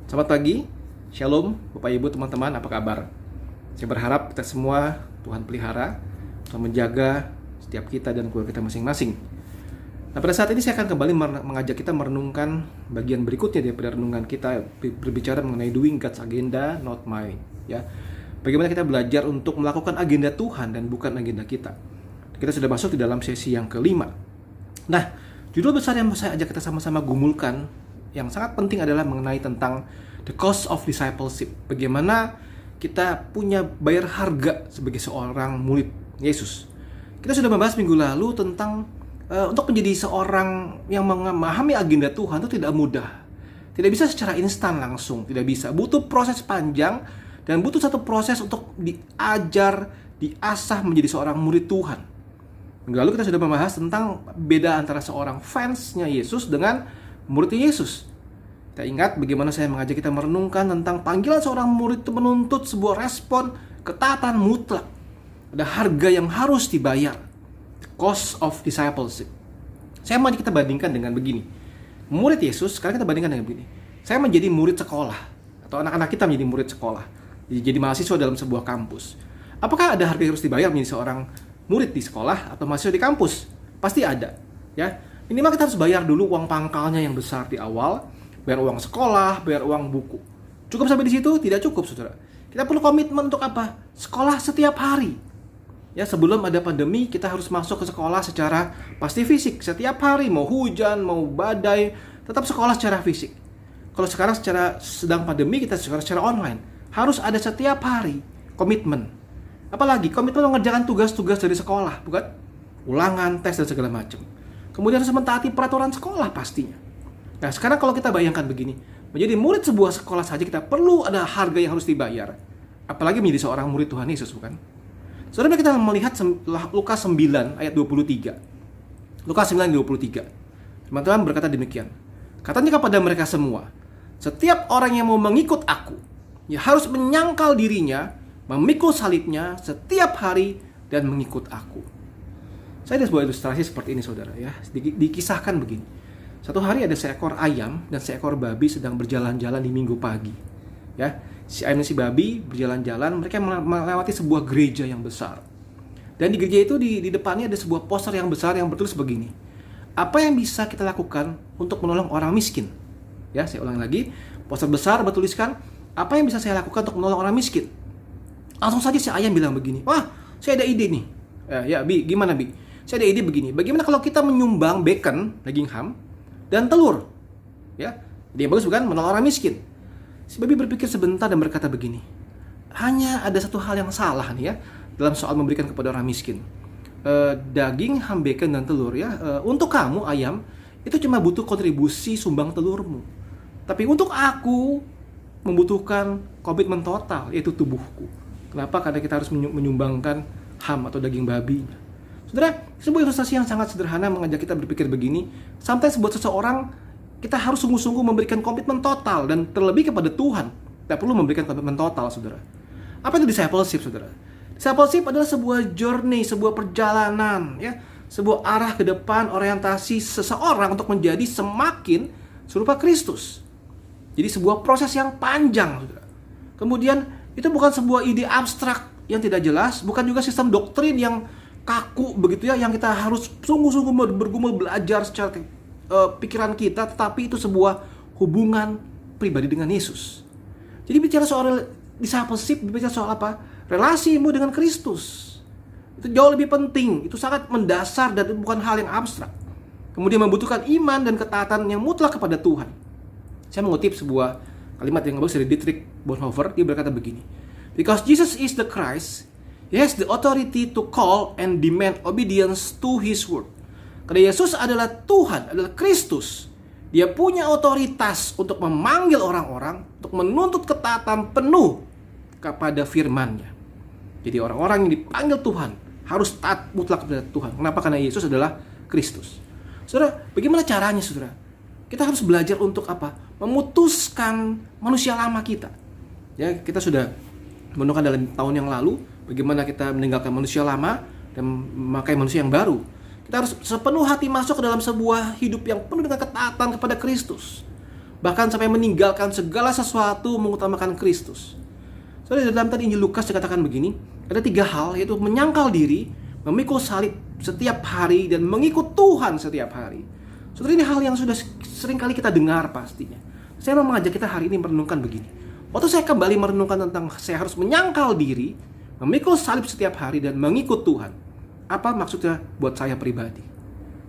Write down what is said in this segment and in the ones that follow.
Selamat pagi, Shalom, Bapak Ibu, teman-teman, apa kabar? Saya berharap kita semua Tuhan pelihara, Tuhan menjaga setiap kita dan keluarga kita masing-masing. Nah, pada saat ini saya akan kembali mengajak kita merenungkan bagian berikutnya daripada renungan kita, berbicara mengenai doing God's agenda, not mine. Ya, bagaimana kita belajar untuk melakukan agenda Tuhan dan bukan agenda kita. Kita sudah masuk di dalam sesi yang kelima. Nah, judul besar yang saya ajak kita sama-sama gumulkan yang sangat penting adalah mengenai tentang the cost of discipleship. Bagaimana kita punya bayar harga sebagai seorang murid Yesus. Kita sudah membahas minggu lalu tentang untuk menjadi seorang yang memahami agenda Tuhan itu tidak mudah. Tidak bisa secara instan langsung, tidak bisa. Butuh proses panjang dan butuh satu proses untuk diajar, diasah menjadi seorang murid Tuhan. Minggu lalu kita sudah membahas tentang beda antara seorang fansnya Yesus dengan murid Yesus. Kita ingat bagaimana saya mengajak kita merenungkan tentang panggilan seorang murid itu menuntut sebuah respon ketaatan mutlak. Ada harga yang harus dibayar. The cost of discipleship. Saya mau kita bandingkan dengan begini. Murid Yesus, sekarang kita bandingkan dengan begini. Saya menjadi murid sekolah, atau anak-anak kita menjadi murid sekolah, jadi mahasiswa dalam sebuah kampus. Apakah ada harga yang harus dibayar menjadi seorang murid di sekolah atau mahasiswa di kampus? Pasti ada, ya. Minimal kita harus bayar dulu uang pangkalnya yang besar di awal, bayar uang sekolah, bayar uang buku. Cukup sampai di situ? Tidak cukup, saudara. Kita perlu komitmen untuk apa? Sekolah setiap hari. Ya, sebelum ada pandemi, kita harus masuk ke sekolah secara pasti fisik. Setiap hari, mau hujan, mau badai, tetap sekolah secara fisik. Kalau sekarang sedang pandemi, kita secara online. Harus ada setiap hari komitmen. Apalagi komitmen mengerjakan tugas-tugas dari sekolah, bukan? Ulangan, tes, dan segala macam. Kemudian harus mentaati peraturan sekolah pastinya. Nah, sekarang kalau kita bayangkan begini, menjadi murid sebuah sekolah saja kita perlu ada harga yang harus dibayar. Apalagi menjadi seorang murid Tuhan Yesus, bukan? Saudara, kita melihat Lukas 9 ayat 23. Lukas 9 ayat 23. Teman-teman berkata demikian. Katanya kepada mereka semua, setiap orang yang mau mengikut aku, ya harus menyangkal dirinya, memikul salibnya setiap hari dan mengikut aku. Saya ada sebuah ilustrasi seperti ini, saudara, ya. Dikisahkan begini. Satu hari ada seekor ayam dan seekor babi sedang berjalan-jalan di minggu pagi. Ya, si ayam dan si babi berjalan-jalan, mereka melewati sebuah gereja yang besar. Dan di gereja itu di depannya ada sebuah poster yang besar yang bertulis begini. Apa yang bisa kita lakukan untuk menolong orang miskin? Ya, saya ulang lagi. Poster besar bertuliskan, apa yang bisa saya lakukan untuk menolong orang miskin? Langsung saja si ayam bilang begini. Wah, saya ada ide nih. Ya, Bi, gimana, Bi? Saya ada ide begini, bagaimana kalau kita menyumbang bacon, daging ham, dan telur? Ya, dia bagus bukan? Menolong orang miskin. Si babi berpikir sebentar dan berkata begini, hanya ada satu hal yang salah nih ya, dalam soal memberikan kepada orang miskin. Daging, ham, bacon, dan telur ya, untuk kamu ayam, itu cuma butuh kontribusi sumbang telurmu. Tapi untuk aku, membutuhkan komitmen total, yaitu tubuhku. Kenapa? Karena kita harus menyumbangkan ham atau daging babi. Saudara, sebuah ilustrasi yang sangat sederhana mengajak kita berpikir begini. Sampai buat seseorang, kita harus sungguh-sungguh memberikan komitmen total. Dan terlebih kepada Tuhan, kita perlu memberikan komitmen total, saudara. Apa itu discipleship, saudara? Discipleship adalah sebuah journey, sebuah perjalanan, ya, sebuah arah ke depan, orientasi seseorang untuk menjadi semakin serupa Kristus. Jadi sebuah proses yang panjang, saudara. Kemudian, itu bukan sebuah ide abstrak yang tidak jelas, bukan juga sistem doktrin yang kaku begitu ya, yang kita harus sungguh-sungguh bergumul belajar secara pikiran kita, tetapi itu sebuah hubungan pribadi dengan Yesus. Jadi bicara soal discipleship, bicara soal apa? Relasimu dengan Kristus. Itu jauh lebih penting, itu sangat mendasar dan bukan hal yang abstrak. Kemudian membutuhkan iman dan ketaatan yang mutlak kepada Tuhan. Saya mengutip sebuah kalimat yang bagus dari Dietrich Bonhoeffer. Dia berkata begini, because Jesus is the Christ, He has the authority to call and demand obedience to His word. Karena Yesus adalah Tuhan, adalah Kristus. Dia punya otoritas untuk memanggil orang-orang, untuk menuntut ketaatan penuh kepada firman-Nya. Jadi orang-orang yang dipanggil Tuhan harus taat mutlak kepada Tuhan. Kenapa? Karena Yesus adalah Kristus. Saudara, bagaimana caranya, saudara? Kita harus belajar untuk apa? Memutuskan manusia lama kita. Ya, kita sudah menemukan dalam tahun yang lalu bagaimana kita meninggalkan manusia lama dan memakai manusia yang baru. Kita harus sepenuh hati masuk ke dalam sebuah hidup yang penuh dengan ketaatan kepada Kristus. bahkan sampai meninggalkan segala sesuatu mengutamakan Kristus. Soalnya dalam tadi Injil Lukas dikatakan begini, ada 3 hal, yaitu menyangkal diri, memikul salib setiap hari, dan mengikut Tuhan setiap hari. Saudara, ini hal yang sudah sering kali kita dengar pastinya. Saya mau mengajak kita hari ini merenungkan begini. Waktu saya kembali merenungkan tentang saya harus menyangkal diri, memikul salib setiap hari, dan mengikut Tuhan. Apa maksudnya buat saya pribadi?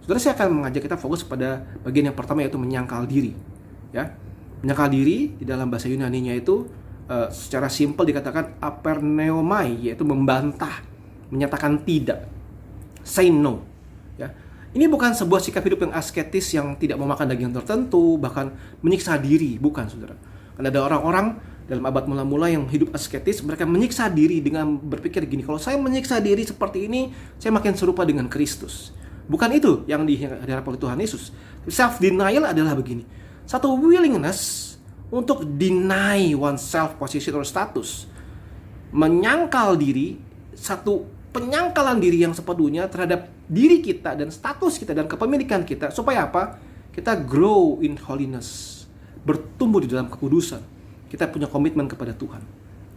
Saudara, saya akan mengajak kita fokus pada bagian yang pertama, yaitu menyangkal diri. Ya, menyangkal diri di dalam bahasa Yunani-nya itu secara simpel dikatakan aperneomai, yaitu membantah, menyatakan tidak, say no. Ya, ini bukan sebuah sikap hidup yang asketis yang tidak memakan daging tertentu, bahkan menyiksa diri, bukan, saudara. Karena ada orang-orang dalam abad mula-mula yang hidup asketis, mereka menyiksa diri dengan berpikir gini, kalau saya menyiksa diri seperti ini, saya makin serupa dengan Kristus. Bukan itu yang diharapkan oleh Tuhan Yesus. Self-denial adalah begini, satu willingness untuk deny oneself position or status, menyangkal diri, satu penyangkalan diri yang sepenuhnya terhadap diri kita dan status kita dan kepemilikan kita, supaya apa? Kita grow in holiness, bertumbuh di dalam kekudusan. Kita punya komitmen kepada Tuhan.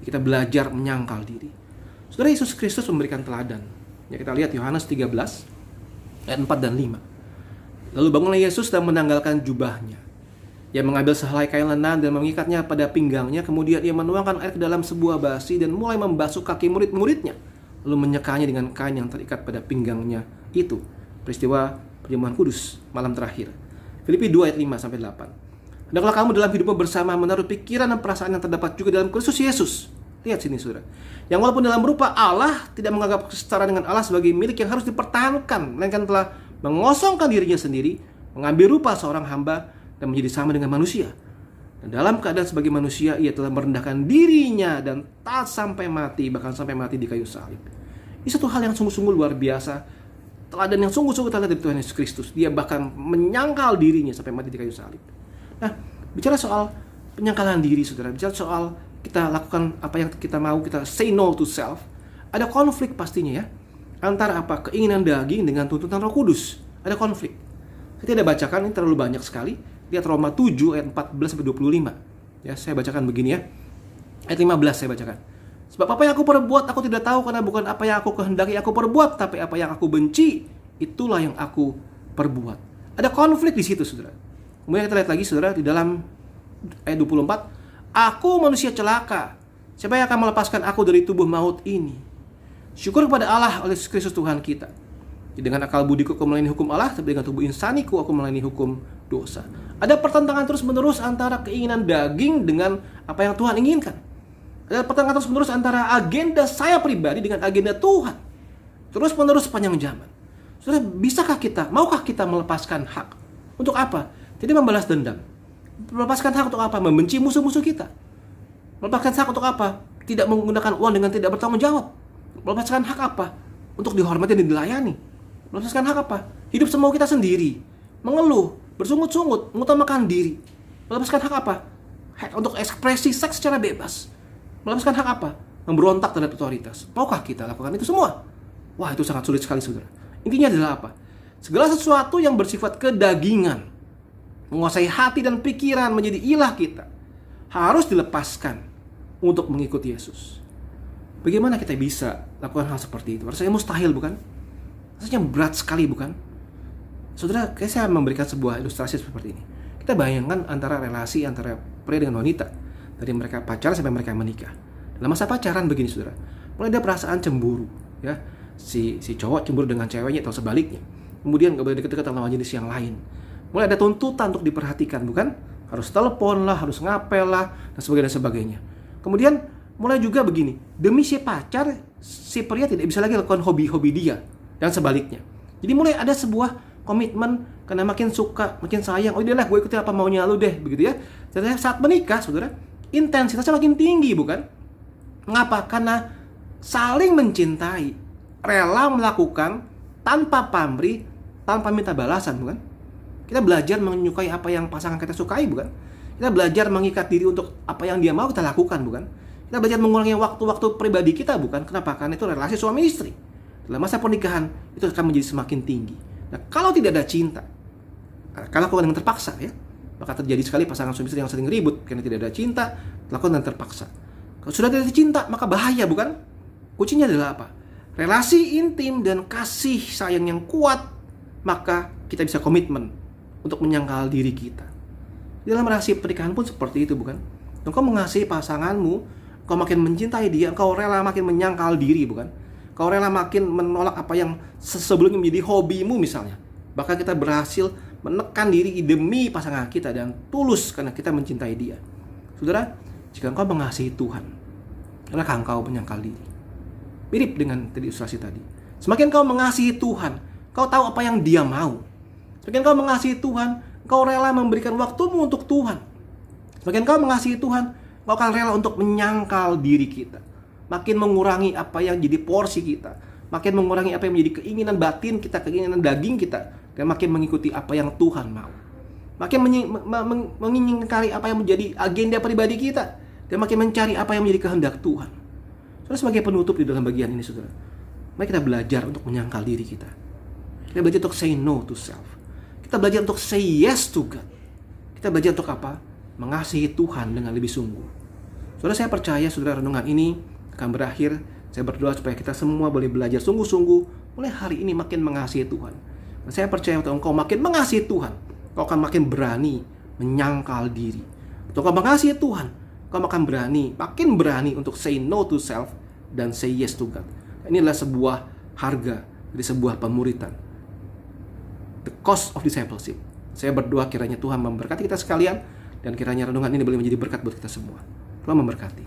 Kita belajar menyangkal diri. Saudara, Yesus Kristus memberikan teladan. Ya, kita lihat Yohanes 13 ayat 4 dan 5. Lalu bangunlah Yesus dan menanggalkan jubahnya. Ia mengambil sehelai kain lenan dan mengikatnya pada pinggangnya. Kemudian ia menuangkan air ke dalam sebuah basi dan mulai membasuh kaki murid-muridnya, lalu menyekanya dengan kain yang terikat pada pinggangnya itu. Peristiwa perjamuan kudus malam terakhir. Filipi 2 ayat 5 sampai 8. Hendaklah kamu dalam hidupmu bersama menaruh pikiran dan perasaan yang terdapat juga dalam Kristus Yesus. Lihat sini, saudara. Yang walaupun dalam rupa Allah, tidak menganggap kesetaraan dengan Allah sebagai milik yang harus dipertahankan, melainkan telah mengosongkan dirinya sendiri, mengambil rupa seorang hamba dan menjadi sama dengan manusia. Dan dalam keadaan sebagai manusia, ia telah merendahkan dirinya dan taat sampai mati, bahkan sampai mati di kayu salib. Ini satu hal yang sungguh-sungguh luar biasa. Teladan yang sungguh-sungguh teladan dari Tuhan Yesus Kristus. Dia bahkan menyangkal dirinya sampai mati di kayu salib. Nah, bicara soal penyangkalan diri, saudara, bicara soal kita lakukan apa yang kita mau, kita say no to self, ada konflik pastinya, ya, antara apa? Keinginan daging dengan tuntutan Roh Kudus. Ada konflik. Saya tidak bacakan, ini terlalu banyak sekali. Lihat Roma 7 ayat 14 sampai 25. Ya, saya bacakan begini, ya. Ayat 15 saya bacakan. Sebab apa yang aku perbuat aku tidak tahu, karena bukan apa yang aku kehendaki aku perbuat, tapi apa yang aku benci itulah yang aku perbuat. Ada konflik di situ, saudara. Kemudian kita lihat lagi, saudara, di dalam ayat 24. Aku manusia celaka, siapa yang akan melepaskan aku dari tubuh maut ini? Syukur kepada Allah oleh Kristus Tuhan kita. Dengan akal budiku aku melayani hukum Allah, tapi dengan tubuh insaniku aku melayani hukum dosa. Ada pertentangan terus-menerus antara keinginan daging dengan apa yang Tuhan inginkan. Ada pertentangan terus-menerus antara agenda saya pribadi dengan agenda Tuhan. Terus-menerus sepanjang zaman. Saudara, bisakah kita, maukah kita melepaskan hak? Untuk apa? Tidak membalas dendam. Melepaskan hak untuk apa? Membenci musuh-musuh kita. Melepaskan hak untuk apa? Tidak menggunakan uang dengan tidak bertanggung jawab. Melepaskan hak apa? Untuk dihormati dan dilayani. Melepaskan hak apa? Hidup semau kita sendiri, mengeluh, bersungut-sungut, mengutamakan diri. Melepaskan hak apa? Hak untuk ekspresi seks secara bebas. Melepaskan hak apa? Memberontak terhadap otoritas. Maukah kita lakukan itu semua? Wah, itu sangat sulit sekali, saudara. Intinya adalah apa? Segala sesuatu yang bersifat kedagingan, menguasai hati dan pikiran menjadi ilah kita, harus dilepaskan untuk mengikuti Yesus. Bagaimana kita bisa lakukan hal seperti itu? Rasanya mustahil, bukan? Rasanya berat sekali, bukan? Saudara, saya memberikan sebuah ilustrasi seperti ini. Kita bayangkan antara relasi antara pria dengan wanita, dari mereka pacaran sampai mereka menikah. Dalam masa pacaran begini, saudara, mulai ada perasaan cemburu, ya. Si cowok cemburu dengan ceweknya atau sebaliknya. Kemudian gak boleh deket-deket sama jenis yang lain. Mulai ada tuntutan untuk diperhatikan, bukan? Harus telepon lah, harus ngapel lah, dan sebagainya. Kemudian mulai juga begini, demi si pacar, si pria tidak bisa lagi lakukan hobi-hobi dia, dan sebaliknya. Jadi mulai ada sebuah komitmen, karena makin suka, makin sayang, oh udahlah gue ikutin apa maunya lu deh, begitu ya. Dan saat menikah, saudara, intensitasnya makin tinggi, bukan? Mengapa? Karena saling mencintai, rela melakukan tanpa pamrih, tanpa minta balasan, bukan? Kita belajar menyukai apa yang pasangan kita sukai, bukan? Kita belajar mengikat diri untuk apa yang dia mau kita lakukan, bukan? Kita belajar mengurangi waktu-waktu pribadi kita, bukan? Kenapa? Karena itu relasi suami istri. Dalam masa pernikahan itu akan menjadi semakin tinggi. Nah, kalau tidak ada cinta, kalau lakukan dengan terpaksa, ya, Maka terjadi sekali pasangan suami istri yang sering ribut karena tidak ada cinta, lakukan dan terpaksa. Kalau sudah tidak ada cinta, maka bahaya, bukan? Kuncinya adalah apa? Relasi intim dan kasih sayang yang kuat, maka kita bisa komitmen untuk menyangkal diri kita. Dalam rahasia pernikahan pun seperti itu, bukan? Engkau mengasihi pasanganmu, kau makin mencintai dia, kau rela makin menyangkal diri, bukan? Kau rela makin menolak apa yang sebelumnya menjadi hobimu misalnya. Bahkan kita berhasil menekan diri demi pasangan kita dan tulus karena kita mencintai dia. Saudara, jika engkau mengasihi Tuhan, relakah engkau menyangkal diri? Mirip dengan ilustrasi tadi. Semakin kau mengasihi Tuhan, kau tahu apa yang dia mau. Semakin kau mengasihi Tuhan, kau rela memberikan waktumu untuk Tuhan. Semakin kau mengasihi Tuhan, kau akan rela untuk menyangkal diri kita. Makin mengurangi apa yang jadi porsi kita. Makin mengurangi apa yang menjadi keinginan batin kita, keinginan daging kita. Dan makin mengikuti apa yang Tuhan mau. Makin mengingkari apa yang menjadi agenda pribadi kita. Dan makin mencari apa yang menjadi kehendak Tuhan. Saudara, sebagai penutup di dalam bagian ini, saudara, mari kita belajar untuk menyangkal diri kita. Kita belajar untuk say no to self. Kita belajar untuk say yes to God. Kita belajar untuk apa? Mengasihi Tuhan dengan lebih sungguh. Saudara, saya percaya saudara renungan ini akan berakhir. Saya berdoa supaya kita semua boleh belajar sungguh-sungguh mulai hari ini makin mengasihi Tuhan. Dan saya percaya untuk engkau makin mengasihi Tuhan, kau akan makin berani menyangkal diri. Untuk kau mengasihi Tuhan, kau akan makin berani untuk say no to self dan say yes to God. Ini adalah sebuah harga dari sebuah pemuritan. The cost of discipleship. Saya berdoa kiranya Tuhan memberkati kita sekalian dan kiranya renungan ini boleh menjadi berkat buat kita semua. Tuhan memberkati.